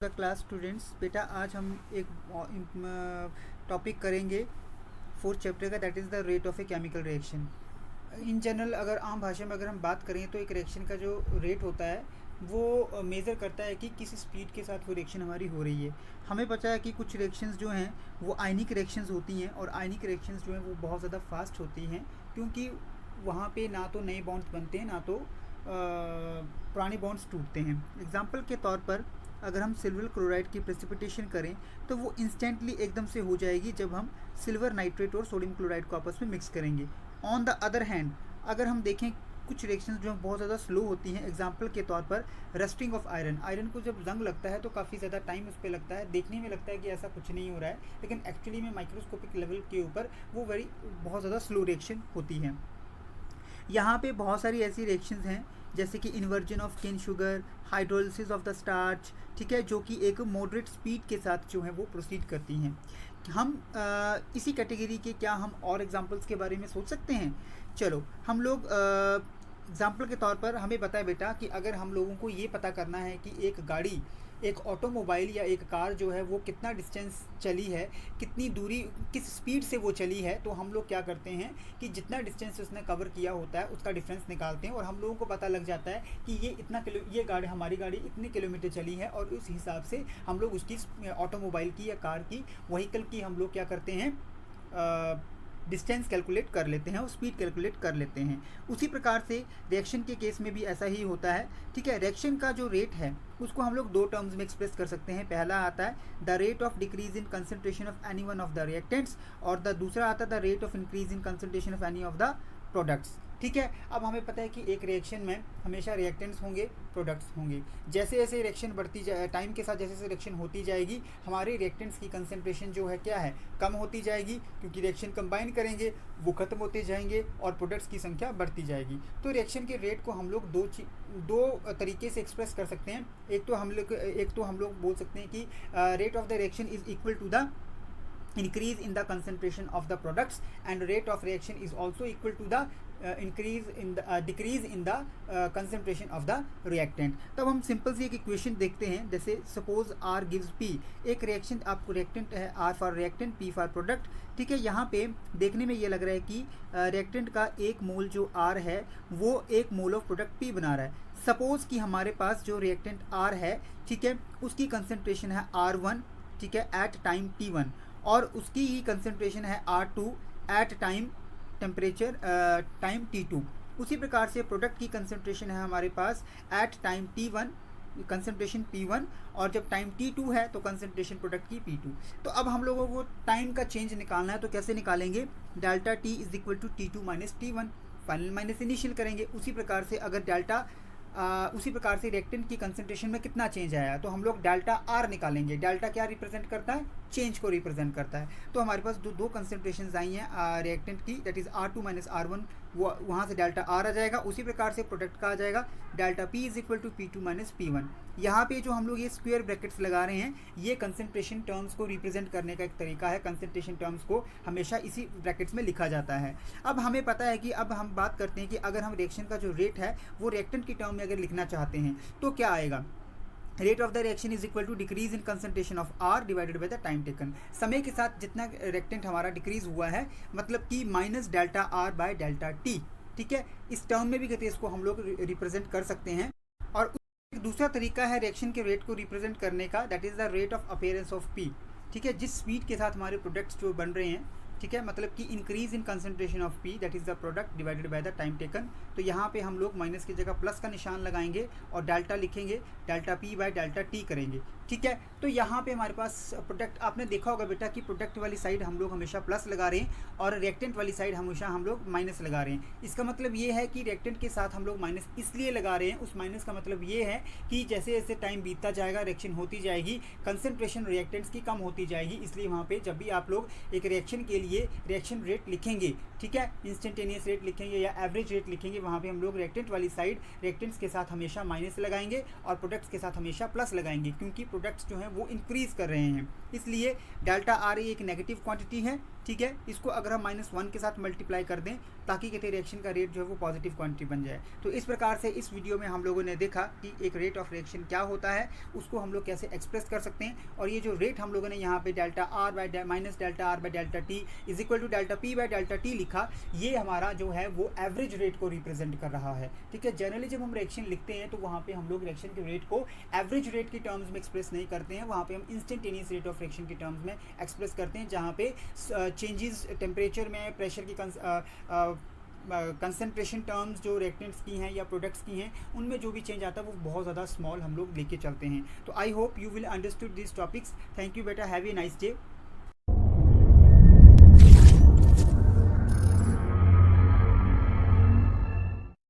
The class students, बेटा आज हम एक टॉपिक करेंगे फोर्थ चैप्टर का, that is the rate of a chemical reaction. In general अगर आम भाषा में अगर हम बात करें तो एक रिएक्शन का जो रेट होता है वो मेज़र करता है कि किस स्पीड के साथ वो रिएक्शन हमारी हो रही है। हमें पता है कि कुछ रिएक्शंस जो हैं वो आयनिक रिएक्शंस होती हैं, और आयनिक रिएक्शंस जो हैं वो बहुत ज़्यादा फास्ट होती हैं, क्योंकि वहाँ पे ना तो नए बॉन्ड्स बनते हैं ना तो पुराने बॉन्ड्स टूटते हैं। एग्जाम्पल के तौर पर अगर हम सिल्वर क्लोराइड की प्रेसिपिटेशन करें तो वो इंस्टेंटली एकदम से हो जाएगी जब हम सिल्वर नाइट्रेट और सोडियम क्लोराइड को आपस में मिक्स करेंगे। ऑन द अदर हैंड अगर हम देखें कुछ रिएक्शंस जो बहुत ज़्यादा स्लो होती हैं, एग्जांपल के तौर पर रस्टिंग ऑफ आयरन। आयरन को जब जंग लगता है तो काफ़ी ज़्यादा टाइम उस पर लगता है, देखने में लगता है कि ऐसा कुछ नहीं हो रहा है, लेकिन एक्चुअली में माइक्रोस्कोपिक लेवल के ऊपर वो बहुत ज़्यादा स्लो रिएक्शन होती है। यहाँ पे बहुत सारी ऐसी रिएक्शंस हैं जैसे कि inversion of cane sugar, hydrolysis of the starch, ठीक है, जो कि एक मॉडरेट स्पीड के साथ जो है वो प्रोसीड करती हैं। हम इसी कैटेगरी के क्या हम और एग्जांपल्स के बारे में सोच सकते हैं? चलो हम लोग एग्जांपल के तौर पर हमें बताए बेटा कि अगर हम लोगों को ये पता करना है कि एक गाड़ी, एक ऑटोमोबाइल या एक कार जो है वो कितना डिस्टेंस चली है, कितनी दूरी, किस स्पीड से वो चली है, तो हम लोग क्या करते हैं कि जितना डिस्टेंस उसने कवर किया होता है उसका डिफरेंस निकालते हैं, और हम लोगों को पता लग जाता है कि ये गाड़ी, हमारी गाड़ी इतने किलोमीटर चली है, और उस हिसाब से हम लोग उसकी ऑटोमोबाइल की या कार की, व्हीकल की हम लोग क्या करते हैं, डिस्टेंस कैलकुलेट कर लेते हैं और स्पीड कैलकुलेट कर लेते हैं। उसी प्रकार से रिएक्शन के केस में भी ऐसा ही होता है, ठीक है। रिएक्शन का जो रेट है उसको हम लोग दो टर्म्स में एक्सप्रेस कर सकते हैं। पहला आता है the rate of decrease in concentration of any one of the reactants, और दूसरा आता है the rate of increase in concentration of any of the products, ठीक है। अब हमें पता है कि एक रिएक्शन में हमेशा रिएक्टेंट्स होंगे, प्रोडक्ट्स होंगे। जैसे जैसे रिएक्शन बढ़ती जाए, टाइम के साथ जैसे जैसे रिएक्शन होती जाएगी, हमारे रिएक्टेंट्स की कंसंट्रेशन जो है क्या है, कम होती जाएगी, क्योंकि रिएक्शन कंबाइन करेंगे, वो खत्म होते जाएंगे और प्रोडक्ट्स की संख्या बढ़ती जाएगी। तो रिएक्शन के रेट को हम लोग दो तरीके से एक्सप्रेस कर सकते हैं। एक तो हम लोग बोल सकते हैं कि rate of the reaction is equal to the increase in the concentration of the products, and rate of reaction is also equal to the decrease in the concentration of the reactant। तब हम simple सी एक equation देखते हैं, जैसे suppose R gives P, एक reaction आपको reactant है R for reactant, P for product, ठीक है। यहाँ पे देखने में ये लग रहा है कि रिएक्टेंट का एक मोल जो R है वो एक मोल ऑफ प्रोडक्ट P बना रहा है। सपोज कि हमारे पास जो रिएक्टेंट R है, ठीक है, उसकी कंसनट्रेशन है R1, ठीक है, एट टाइम T1, और उसकी ही कंसंट्रेशन है R2 at time temperature time T2। उसी प्रकार से प्रोडक्ट की कंसंट्रेशन है हमारे पास at time T1 concentration P1, और जब टाइम T2 है तो कंसंट्रेशन प्रोडक्ट की P2। तो अब हम लोगों को टाइम का चेंज निकालना है, तो कैसे निकालेंगे? Delta T is equal to T2 minus T1, final minus initial करेंगे। उसी प्रकार से अगर उसी प्रकार से रिएक्टेंट की कंसंट्रेशन में कितना चेंज आया, तो हम लोग डेल्टा R निकालेंगे। डेल्टा क्या रिप्रेजेंट करता है? चेंज को रिप्रेजेंट करता है। तो हमारे पास दो कंसंट्रेशन आई हैं रिएक्टेंट की, that is R2 minus R1, वो वहाँ से डेल्टा R आ जाएगा। उसी प्रकार से प्रोडक्ट का आ जाएगा delta P is equal to P2 minus P1। यहाँ पे जो हम लोग ये स्क्वायर ब्रैकेट्स लगा रहे हैं, ये कंसंट्रेशन टर्म्स को रिप्रेजेंट करने का एक तरीका है। कंसंट्रेशन टर्म्स को हमेशा इसी ब्रैकेट्स में लिखा जाता है। अब हमें पता है कि अब हम बात करते हैं कि अगर हम रिएक्शन का जो रेट है वो रिएक्टेंट की टर्म में अगर लिखना चाहते हैं तो क्या आएगा? Rate of the reaction is equal to decrease in concentration of R divided by the time taken. समय के साथ जितना रिएक्टेंट हमारा डिक्रीज हुआ है, मतलब कि minus delta R by delta T, ठीक है। इस टर्म में भी कहते हैं, इसको हम लोग रिप्रेजेंट कर सकते हैं। और एक दूसरा तरीका है रिएक्शन के रेट को रिप्रेजेंट करने का, that is the rate of appearance of P, ठीक है। जिस स्पीड के साथ हमारे प्रोडक्ट्स जो बन रहे हैं, ठीक है, मतलब कि increase in concentration of P, that is the product divided by the time taken. तो यहाँ पे हम लोग माइनस की जगह प्लस का निशान लगाएंगे और डेल्टा लिखेंगे, delta P by delta T करेंगे, ठीक है। तो यहाँ पे हमारे पास प्रोडक्ट, आपने देखा होगा बेटा कि प्रोडक्ट वाली साइड हम लोग हमेशा प्लस लगा रहे हैं और रिएक्टेंट वाली साइड हमेशा हम लोग माइनस लगा रहे हैं। इसका मतलब ये है कि रिएक्टेंट के साथ हम लोग माइनस इसलिए लगा रहे हैं, उस माइनस का मतलब ये है कि जैसे जैसे टाइम बीतता जाएगा, रिएक्शन होती जाएगी, कंसंट्रेशन रिएक्टेंट्स की कम होती जाएगी। इसलिए वहाँ पे जब भी आप लोग एक रिएक्शन के लिए रिएक्शन रेट लिखेंगे, ठीक है, इंस्टेंटेनियस रेट लिखेंगे या एवरेज रेट लिखेंगे, वहाँ पे हम लोग रिएक्टेंट वाली साइड रिएक्टेंट्स के साथ हमेशा माइनस लगाएंगे और प्रोडक्ट्स के साथ हमेशा प्लस लगाएंगे, क्योंकि प्रोडक्ट्स जो हैं वो इंक्रीज कर रहे हैं। इसलिए डेल्टा R एक नेगेटिव क्वांटिटी है, ठीक है, इसको अगर हम -1 के साथ मल्टीप्लाई कर दें ताकि कहते हैं रिएक्शन का रेट जो है वो पॉजिटिव क्वांटिटी बन जाए। तो इस प्रकार से इस वीडियो में हम लोगों ने देखा कि एक रेट ऑफ रिएक्शन क्या होता है, उसको हम लोग कैसे एक्सप्रेस कर सकते हैं। और ये जो रेट हम लोगों ने यहाँ पे delta R by minus delta R by delta T is equal to delta P by delta T लिखा, ये हमारा जो है वो एवरेज रेट को रिप्रेजेंट कर रहा है। ठीक है, जनरली जब हम रिएक्शन लिखते हैं तो वहाँ पे हम लोग रिएक्शन के रेट को एवरेज रेट के टर्म्स में एक्सप्रेस नहीं करते हैं, वहाँ पे हम इंस्टेंटेनियस रेट ऑफ रिएक्शन के टर्म्स में एक्सप्रेस करते हैं, जहाँ पे चेंजेस टेम्परेचर में, प्रेशर की कंसनट्रेशन टर्म्स जो रिएक्टेंट्स की हैं या प्रोडक्ट्स की हैं, उनमें जो भी चेंज आता है वो बहुत ज़्यादा स्मॉल हम लोग लेके चलते हैं। तो I hope you will understood this topics. Thank you बेटा, हैव ए नाइस डे।